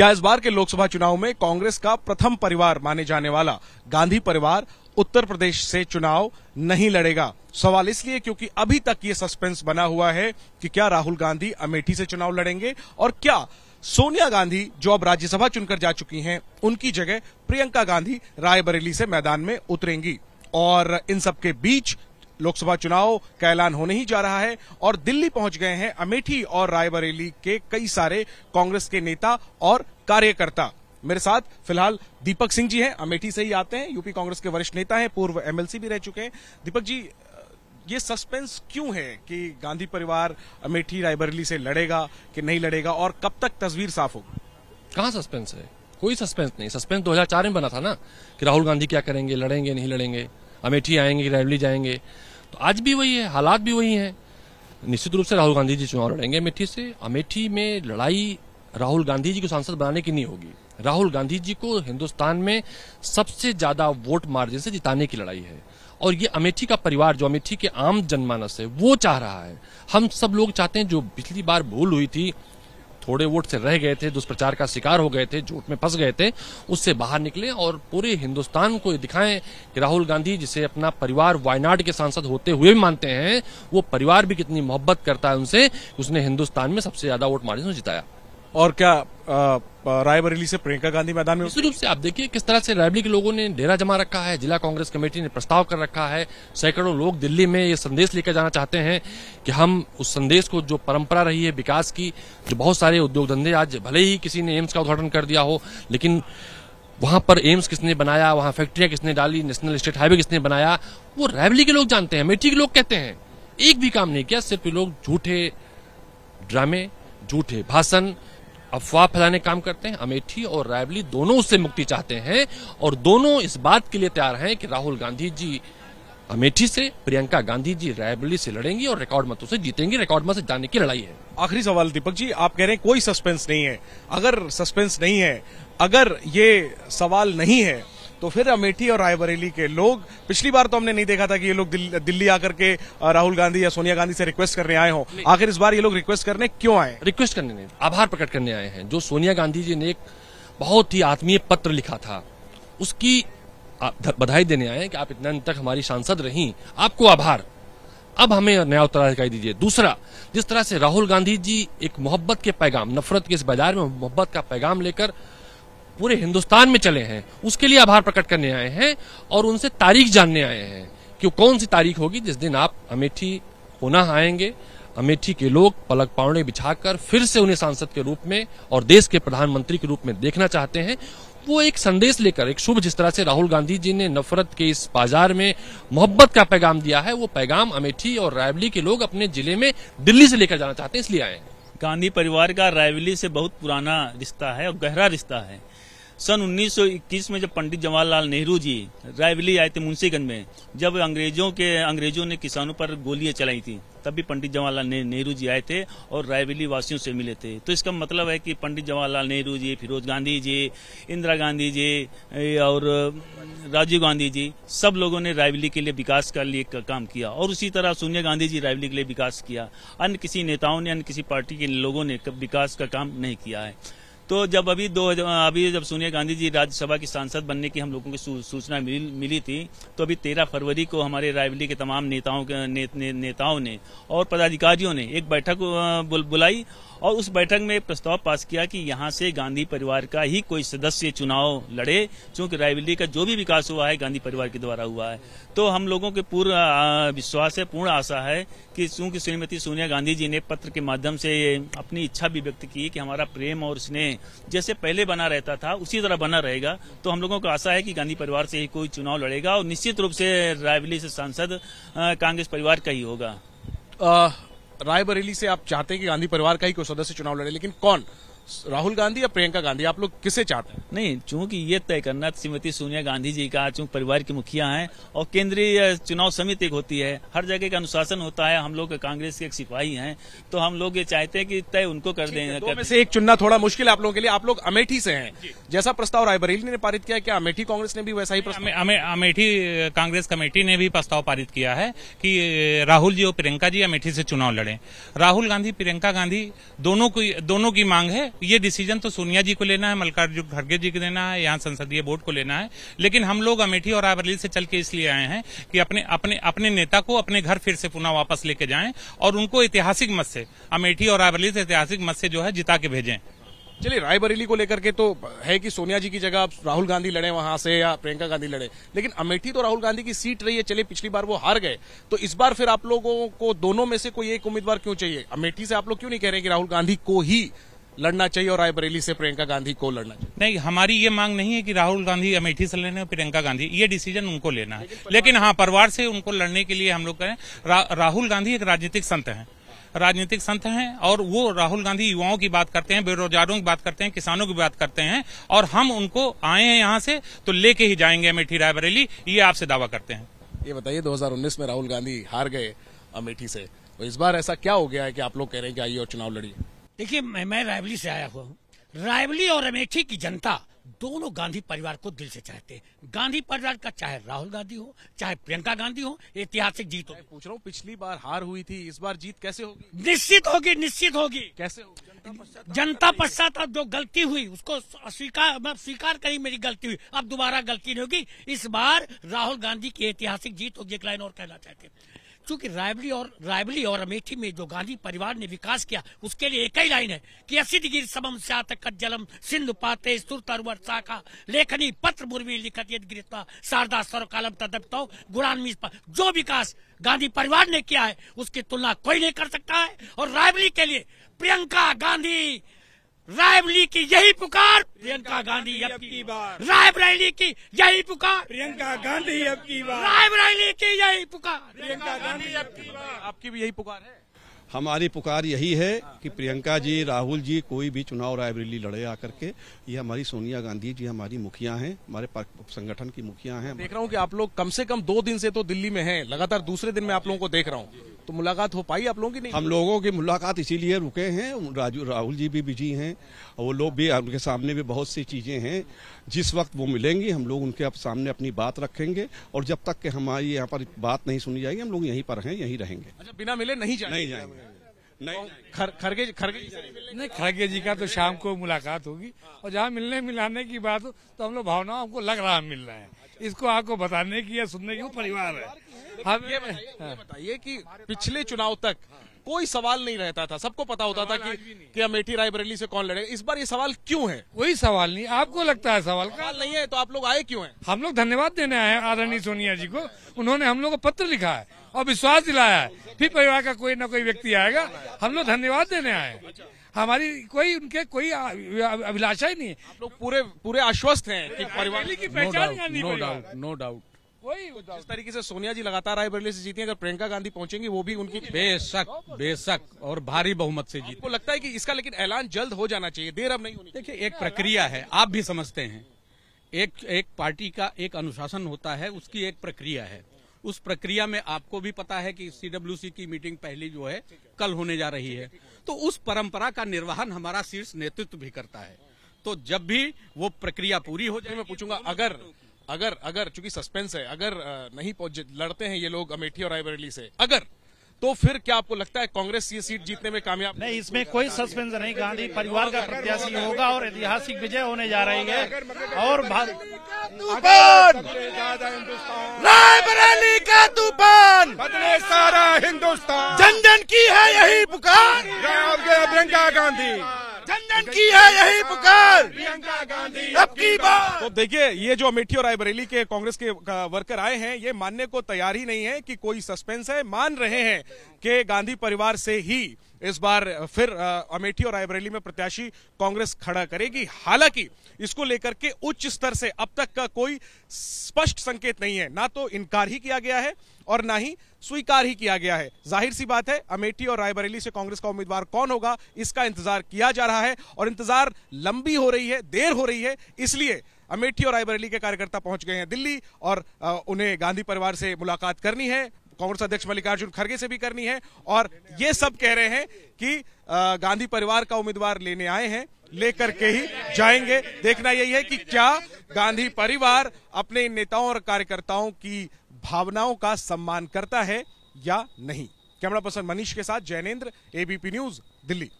क्या इस बार के लोकसभा चुनाव में कांग्रेस का प्रथम परिवार माने जाने वाला गांधी परिवार उत्तर प्रदेश से चुनाव नहीं लड़ेगा? सवाल इसलिए क्योंकि अभी तक ये सस्पेंस बना हुआ है कि क्या राहुल गांधी अमेठी से चुनाव लड़ेंगे और क्या सोनिया गांधी, जो अब राज्यसभा चुनकर जा चुकी हैं, उनकी जगह प्रियंका गांधी रायबरेली से मैदान में उतरेंगी। और इन सबके बीच लोकसभा चुनाव का ऐलान होने ही जा रहा है और दिल्ली पहुंच गए हैं अमेठी और रायबरेली के कई सारे कांग्रेस के नेता और कार्यकर्ता। मेरे साथ फिलहाल दीपक सिंह जी हैं, अमेठी से ही आते हैं, यूपी कांग्रेस के वरिष्ठ नेता हैं, पूर्व एमएलसी भी रह चुके हैं। दीपक जी, ये सस्पेंस क्यों है कि गांधी परिवार अमेठी रायबरेली से लड़ेगा कि नहीं लड़ेगा और कब तक तस्वीर साफ होगी? कहां सस्पेंस है? कोई सस्पेंस नहीं। सस्पेंस 2004 में बना था ना कि राहुल गांधी क्या करेंगे, लड़ेंगे नहीं लड़ेंगे, अमेठी आएंगे कि रायबरेली जाएंगे। तो आज भी वही है, हालात भी वही हैं। निश्चित रूप से राहुल गांधी जी चुनाव लड़ेंगे अमेठी से। अमेठी में लड़ाई राहुल गांधी जी को सांसद बनाने की नहीं होगी। राहुल गांधी जी को हिंदुस्तान में सबसे ज्यादा वोट मार्जिन से जिताने की लड़ाई है और ये अमेठी का परिवार, जो अमेठी के आम जनमानस है, वो चाह रहा है। हम सब लोग चाहते हैं, जो पिछली बार भूल हुई थी, थोड़े वोट से रह गए थे, दुष्प्रचार का शिकार हो गए थे, झूठ में फंस गए थे, उससे बाहर निकले और पूरे हिंदुस्तान को दिखाएं कि राहुल गांधी, जिसे अपना परिवार वायनाड के सांसद होते हुए भी मानते हैं, वो परिवार भी कितनी मोहब्बत करता है उनसे, उसने हिंदुस्तान में सबसे ज्यादा वोट मार्जिन से जिताया। और क्या रायबरेली से प्रियंका गांधी मैदान में? निश्चित रूप से आप देखिए किस तरह से रायबरेली के लोगों ने डेरा जमा रखा है। जिला कांग्रेस कमेटी ने प्रस्ताव कर रखा है। सैकड़ों लोग दिल्ली में ये संदेश लेकर जाना चाहते हैं कि हम उस संदेश को, जो परंपरा रही है विकास की, जो बहुत सारे उद्योग धंधे, आज भले ही किसी ने एम्स का उद्घाटन कर दिया हो, लेकिन वहां पर एम्स किसने बनाया, वहां फैक्ट्रियां किसने डाली, नेशनल स्टेट हाईवे किसने बनाया, वो रायबरेली के लोग जानते हैं, अमेठी के लोग कहते हैं। एक भी काम नहीं किया, सिर्फ ये लोग झूठे ड्रामे, झूठे भाषण, अफवाह फैलाने काम करते हैं। अमेठी और रायबरेली दोनों उससे मुक्ति चाहते हैं और दोनों इस बात के लिए तैयार हैं कि राहुल गांधी जी अमेठी से, प्रियंका गांधी जी रायबरेली से लड़ेंगी और रिकॉर्ड मतों से जीतेंगे। रिकॉर्ड मत से जाने की लड़ाई है। आखिरी सवाल दीपक जी, आप कह रहे हैं कोई सस्पेंस नहीं है। अगर सस्पेंस नहीं है, अगर ये सवाल नहीं है, तो फिर अमेठी और रायबरेली के लोग, पिछली बार तो हमने नहीं देखा था कि ये लोग दिल्ली आकर के राहुल गांधी या सोनिया गांधी से रिक्वेस्ट करने आए हों। आखिर इस बार ये लोग रिक्वेस्ट करने क्यों आए? रिक्वेस्ट करने नहीं, आभार प्रकट करने आए हैं। जो सोनिया गांधी जी ने एक बहुत ही आत्मीय पत्र लिखा था, उसकी बधाई देने आए हैं कि आप इतना दिन तक हमारी सांसद रहीं, आपको आभार। अब हमें नया उत्तराधिकारी दीजिए। दूसरा, जिस तरह से राहुल गांधी जी एक मोहब्बत के पैगाम, नफरत के इस बाजार में मोहब्बत का पैगाम लेकर पूरे हिंदुस्तान में चले हैं, उसके लिए आभार प्रकट करने आए हैं और उनसे तारीख जानने आए हैं कि कौन सी तारीख होगी जिस दिन आप अमेठी पुनः आएंगे। अमेठी के लोग पलक पावड़े बिछाकर फिर से उन्हें सांसद के रूप में और देश के प्रधानमंत्री के रूप में देखना चाहते हैं। वो एक संदेश लेकर, एक शुभ, जिस तरह से राहुल गांधी जी ने नफरत के इस बाजार में मोहब्बत का पैगाम दिया है, वो पैगाम अमेठी और रायबरेली के लोग अपने जिले में दिल्ली से लेकर जाना चाहते हैं, इसलिए आए हैं। गांधी परिवार का रायबरेली से बहुत पुराना रिश्ता है और गहरा रिश्ता है। सन 1921 में जब पंडित जवाहरलाल नेहरू जी रायबरेली आए थे मुंशीगंज में, जब अंग्रेजों ने किसानों पर गोलियां चलाई थी, तब भी पंडित जवाहरलाल नेहरू जी आए थे और रायबरेली वासियों से मिले थे। तो इसका मतलब है कि पंडित जवाहरलाल नेहरू जी, फिरोज गांधी जी, इंदिरा गांधी जी और राजीव गांधी जी, सब लोगों ने रायबरेली के लिए विकास के लिए काम किया और उसी तरह सोनिया गांधी जी रायबरेली के लिए विकास किया। अन्य किसी नेताओं ने, अन्य किसी पार्टी के लोगों ने विकास का काम नहीं किया है। तो जब अभी जब सोनिया गांधी जी राज्यसभा की सांसद बनने की हम लोगों को सूचना मिली थी, तो अभी 13 फरवरी को हमारे रायबरेली के तमाम नेताओं ने और पदाधिकारियों ने एक बैठक बुलाई और उस बैठक में प्रस्ताव पास किया कि यहाँ से गांधी परिवार का ही कोई सदस्य चुनाव लड़े, क्योंकि रायबरेली का जो भी विकास हुआ है गांधी परिवार के द्वारा हुआ है। तो हम लोगों के पूर्ण विश्वास है, पूर्ण आशा है कि चूंकि श्रीमती सोनिया गांधी जी ने पत्र के माध्यम से अपनी इच्छा भी व्यक्त की कि हमारा प्रेम और स्नेह जैसे पहले बना रहता था उसी तरह बना रहेगा, तो हम लोगों को आशा है कि गांधी परिवार से ही कोई चुनाव लड़ेगा और निश्चित रूप से रायबरेली से सांसद कांग्रेस परिवार का ही होगा। रायबरेली से आप चाहते हैं कि गांधी परिवार का ही कोई सदस्य चुनाव लड़े, लेकिन कौन? राहुल गांधी या प्रियंका गांधी, आप लोग किसे चाहते हैं? नहीं, चूंकि ये तय करना श्रीमती सोनिया गांधी जी का, चूंकि परिवार की मुखिया हैं और केंद्रीय चुनाव समिति एक होती है, हर जगह का अनुशासन होता है। हम लोग कांग्रेस के एक सिपाही हैं, तो हम लोग ये चाहते हैं कि तय उनको कर दें। दो में से एक चुनना थोड़ा मुश्किल है आप लोगों के लिए। आप लोग अमेठी से हैं, जैसा प्रस्ताव रायबरेली ने पारित किया, क्या अमेठी कांग्रेस ने भी वैसा ही प्रस्ताव? अमेठी कांग्रेस कमेटी ने भी प्रस्ताव पारित किया है कि राहुल जी और प्रियंका जी अमेठी से चुनाव लड़ें। राहुल गांधी, प्रियंका गांधी दोनों की मांग है ये डिसीजन तो सोनिया जी को लेना है, मल्लिकार्जुन खड़गे जी को लेना है, यहाँ संसदीय बोर्ड को लेना है। लेकिन हम लोग अमेठी और रायबरेली से चल के इसलिए आए हैं कि अपने नेता को अपने घर फिर से पुनः वापस लेके जाएं और उनको ऐतिहासिक मत से, अमेठी और रायबरेली से ऐतिहासिक मत से जो है जिता के भेजें। चलिए, रायबरेली को लेकर के तो है कि सोनिया जी की जगह राहुल गांधी लड़े वहां से या प्रियंका गांधी लड़े, लेकिन अमेठी तो राहुल गांधी की सीट रही है। चलिए, पिछली बार वो हार गए, तो इस बार फिर आप लोगों को दोनों में से कोई एक उम्मीदवार क्यों चाहिए? अमेठी से आप लोग क्यों नहीं कह रहे कि राहुल गांधी को ही लड़ना चाहिए और रायबरेली से प्रियंका गांधी को लड़ना चाहिए? नहीं, हमारी ये मांग नहीं है कि राहुल गांधी अमेठी से लड़ने और प्रियंका गांधी, ये डिसीजन उनको लेना है। लेकिन हाँ, परिवार से उनको लड़ने के लिए हम लोग कहें, राहुल गांधी एक राजनीतिक संत हैं और वो राहुल गांधी युवाओं की बात करते हैं, बेरोजगारों की बात करते हैं, किसानों की बात करते हैं, और हम उनको आए हैं यहाँ से तो लेके ही जाएंगे अमेठी रायबरेली, ये आपसे दावा करते हैं। ये बताइए, 2019 में राहुल गांधी हार गए अमेठी से, तो इस बार ऐसा क्या हो गया है कि आप लोग कह रहे हैं कि आइए और चुनाव लड़िए? देखिए, मैं रायबरेली से आया हुआ हूँ। रायबरेली और अमेठी की जनता दोनों गांधी परिवार को दिल से चाहते हैं। गांधी परिवार का चाहे राहुल गांधी हो चाहे प्रियंका गांधी हो, ऐतिहासिक जीत होगी। पूछ रहा हूँ, पिछली बार हार हुई थी, इस बार जीत कैसे होगी? निश्चित होगी। कैसे होगी? जनता पश्चात जो गलती हुई उसको स्वीकार करी, मेरी गलती हुई, अब दोबारा गलती नहीं होगी। इस बार राहुल गांधी की ऐतिहासिक जीत होगी। एक लाइन और कहना चाहते हैं, क्योंकि रायबरेली और अमेठी में जो गांधी परिवार ने विकास किया, उसके लिए एक ही लाइन है कि असिद्गिर समम स्यात् कज्जलम सिंधु पाते स्तुर्तर्वर शाखा लेखनी पत्र मुर्वी लिखत यद गिरता शारदा सर्वकालम तदप्तो गुणान्वित। जो विकास गांधी परिवार ने किया है उसकी तुलना कोई नहीं कर सकता है। और रायबरेली के लिए प्रियंका गांधी, रायबरेली की यही पुकार, प्रियंका गांधी अब की बार, रायबरेली की यही पुकार, प्रियंका गांधी अब की बार, रायबरेली की यही पुकार, प्रियंका गांधी अब की बार। आपकी भी यही पुकार है? हमारी पुकार यही है कि प्रियंका जी, राहुल जी कोई भी चुनाव रायबरेली लड़े आकर के। ये हमारी सोनिया गांधी जी हमारी मुखिया हैं, हमारे संगठन की मुखिया हैं। देख रहा हूँ कि आप लोग कम से कम 2 दिन से तो दिल्ली में हैं, लगातार दूसरे दिन में आप लोगों को देख रहा हूँ, तो मुलाकात हो पाई आप लोगों की? नहीं, हम लोगों की मुलाकात इसीलिए रुके हैं, राहुल जी भी बिजी हैं, वो लोग भी, उनके सामने भी बहुत सी चीजें हैं। जिस वक्त वो मिलेंगे हम लोग उनके सामने अपनी बात रखेंगे, और जब तक कि हमारी यहाँ पर बात नहीं सुनी जाएगी हम लोग यहीं पर हैं, यहीं रहेंगे। अच्छा, बिना मिले नहीं जाएंगे? खड़गे जी का तो शाम को मुलाकात होगी, और जहाँ मिलने मिलाने की बात हो तो हम लोग भावनाओं हमको लग रहा है मिल रहे हैं। इसको आपको बताने की या सुनने की परिवार है। हम ये बताइए कि पिछले चुनाव तक कोई सवाल नहीं रहता था, सबको पता होता था कि अमेठी रायबरेली से कौन लड़ेगा। इस बार ये सवाल क्यों है? कोई सवाल नहीं। आपको लगता है सवाल नहीं है, तो आप लोग आए क्यों हैं? हम लोग धन्यवाद देने आए हैं आदरणीय सोनिया जी को। उन्होंने हम लोग को पत्र लिखा है और विश्वास दिलाया है, फिर परिवार का कोई न कोई व्यक्ति आएगा। हम लोग धन्यवाद देने आए हैं, हमारी कोई अभिलाषा ही नहीं है। आप लोग पूरे आश्वस्त हैं कि परिवार की पहचान? No doubt. जिस तरीके से सोनिया जी लगातार रायबरेली से जीती हैं, अगर प्रियंका गांधी पहुंचेंगी वो भी उनकी बेशक और भारी बहुमत से जीत। आपको लगता है कि इसका लेकिन ऐलान जल्द हो जाना चाहिए, देर अब नहीं होनी? देखिए, एक प्रक्रिया है, आप भी समझते हैं, एक पार्टी का एक अनुशासन होता है, उसकी एक प्रक्रिया है। उस प्रक्रिया में आपको भी पता है कि CWC की मीटिंग पहली जो है कल होने जा रही है, तो उस परंपरा का निर्वहन हमारा शीर्ष नेतृत्व भी करता है। तो जब भी वो प्रक्रिया पूरी हो जाए, मैं पूछूंगा, अगर चूंकि सस्पेंस है, अगर नहीं लड़ते हैं ये लोग अमेठी और रायबरेली से, अगर तो फिर क्या आपको लगता है कांग्रेस ये सीट जीतने में कामयाब? नहीं, इसमें कोई सस्पेंस नहीं। गांधी परिवार का प्रत्याशी होगा और ऐतिहासिक विजय होने जा रही है। और रायबरेली का तूफान बदले सारा हिंदुस्तान, जन जन की है यही पुकार, प्रियंका गांधी, जन जन की है यही पुकार, प्रियंका गांधी अब की बार। तो देखिए, ये जो अमेठी और रायबरेली के कांग्रेस के वर्कर आए हैं, ये मानने को तैयार ही नहीं है कि कोई सस्पेंस है। मान रहे हैं कि गांधी परिवार से ही इस बार फिर अमेठी और रायबरेली में प्रत्याशी कांग्रेस खड़ा करेगी। हालांकि इसको लेकर के उच्च स्तर से अब तक का कोई स्पष्ट संकेत नहीं है, ना तो इनकार ही किया गया है और ना ही स्वीकार ही किया गया है। जाहिर सी बात है, अमेठी और रायबरेली से कांग्रेस का उम्मीदवार कौन होगा इसका इंतजार किया जा रहा है, और इंतजार लंबी हो रही है, देर हो रही है। इसलिए अमेठी और रायबरेली के कार्यकर्ता पहुंच गए हैं दिल्ली, और उन्हें गांधी परिवार से मुलाकात करनी है, कांग्रेस अध्यक्ष मल्लिकार्जुन खड़गे से भी करनी है, और ये सब कह रहे हैं कि गांधी परिवार का उम्मीदवार लेने आए हैं, लेकर के ही जाएंगे। देखना यही है कि क्या गांधी परिवार अपने नेताओं और कार्यकर्ताओं की भावनाओं का सम्मान करता है या नहीं। कैमरा पर्सन मनीष के साथ जैनेंद्र, ABP न्यूज, दिल्ली।